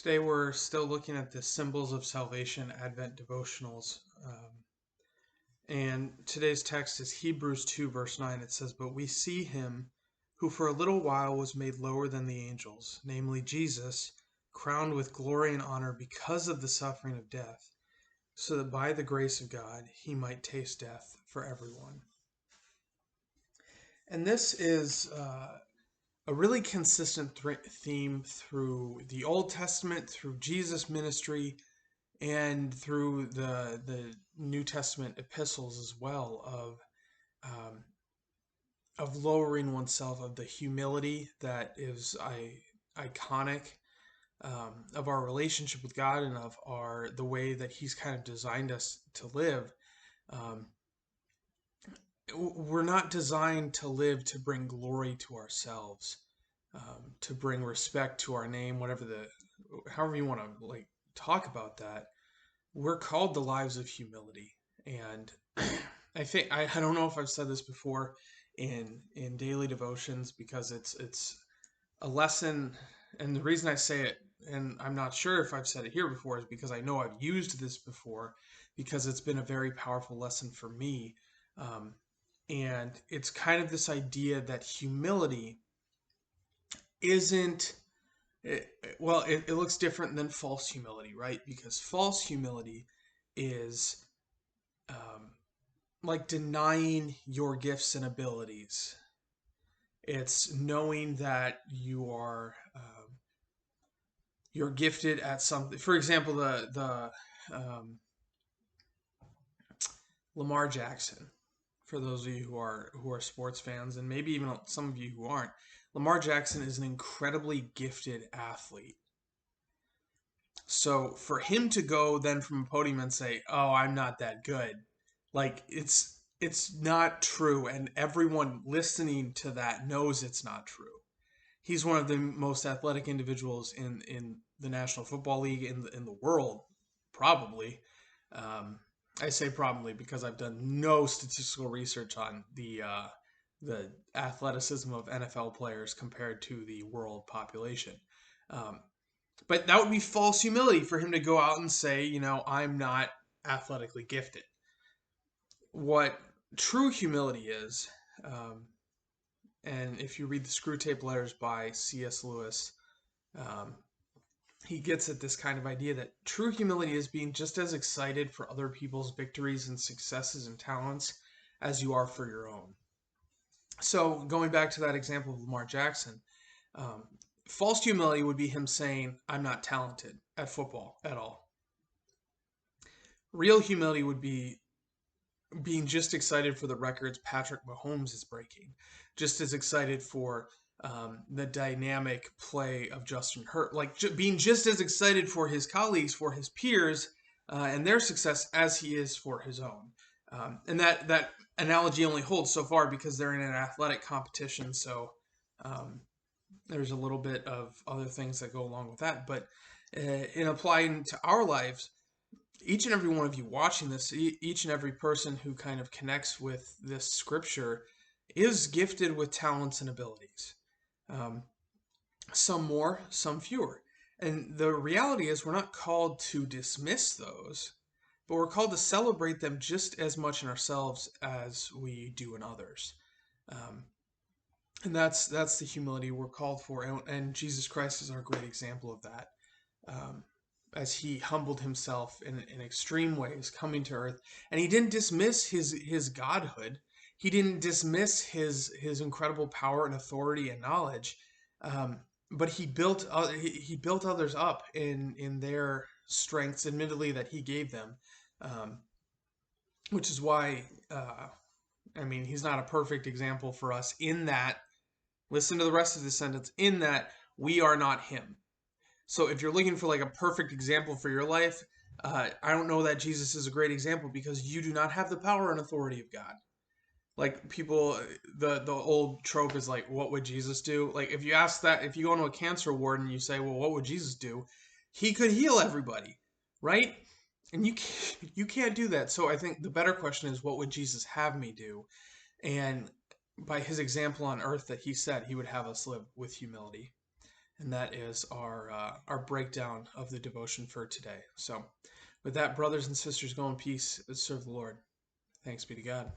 Today we're still looking at the Symbols of Salvation Advent devotionals. And today's text is Hebrews 2, verse 9. It says, "But we see him who for a little while was made lower than the angels, namely Jesus, crowned with glory and honor because of the suffering of death, so that by the grace of God he might taste death for everyone." And this is a really consistent theme through the Old Testament, through Jesus' ministry, and through the New Testament epistles as well, of lowering oneself, of the humility that is iconic, of our relationship with God, and of the way that He's kind of designed us to live. We're not designed to live to bring glory to ourselves, to bring respect to our name, however you want to talk about that. We're called the lives of humility, and I don't know if I've said this before in daily devotions, because it's a lesson, and the reason I say it, and I'm not sure if I've said it here before, is because I know I've used this before, because it's been a very powerful lesson for me. And it's kind of this idea that humility isn't, it looks different than false humility, right? Because false humility is like denying your gifts and abilities. It's knowing that you're gifted at something. For example, the Lamar Jackson. For those of you who are sports fans, and maybe even some of you who aren't, Lamar Jackson is an incredibly gifted athlete. So for him to go then from a podium and say, "Oh, I'm not that good," it's not true, and everyone listening to that knows it's not true. He's one of the most athletic individuals in the National Football League, in the world, probably. I say probably because I've done no statistical research on the athleticism of NFL players compared to the world population. But that would be false humility for him to go out and say, "I'm not athletically gifted." What true humility is, and if you read the Screw Tape Letters by C.S. Lewis, he gets at this kind of idea that true humility is being just as excited for other people's victories and successes and talents as you are for your own. So going back to that example of Lamar Jackson, false humility would be him saying, "I'm not talented at football at all." Real humility would be being just excited for the records Patrick Mahomes is breaking, just as excited for the dynamic play of Justin Herbert, being just as excited for his colleagues, for his peers, and their success as he is for his own. And that analogy only holds so far because they're in an athletic competition, so there's a little bit of other things that go along with that. But in applying to our lives, each and every one of you watching this, each and every person who kind of connects with this scripture is gifted with talents and abilities. Some more, some fewer. And the reality is we're not called to dismiss those, but we're called to celebrate them just as much in ourselves as we do in others. And that's the humility we're called for. And Jesus Christ is our great example of that. As he humbled himself in extreme ways, coming to earth. And he didn't dismiss his godhood. He didn't dismiss his incredible power and authority and knowledge. But he built others up in their strengths, admittedly, that he gave them. Which is why, he's not a perfect example for us in that, listen to the rest of the sentence, in that we are not him. So if you're looking for a perfect example for your life, I don't know that Jesus is a great example, because you do not have the power and authority of God. People, the old trope is what would Jesus do? If you ask that, if you go into a cancer ward and you say, well, what would Jesus do? He could heal everybody, right? And you can't do that. So I think the better question is, what would Jesus have me do? And by his example on earth, that he said he would have us live with humility. And that is our breakdown of the devotion for today. So, with that, brothers and sisters, go in peace. Serve the Lord. Thanks be to God.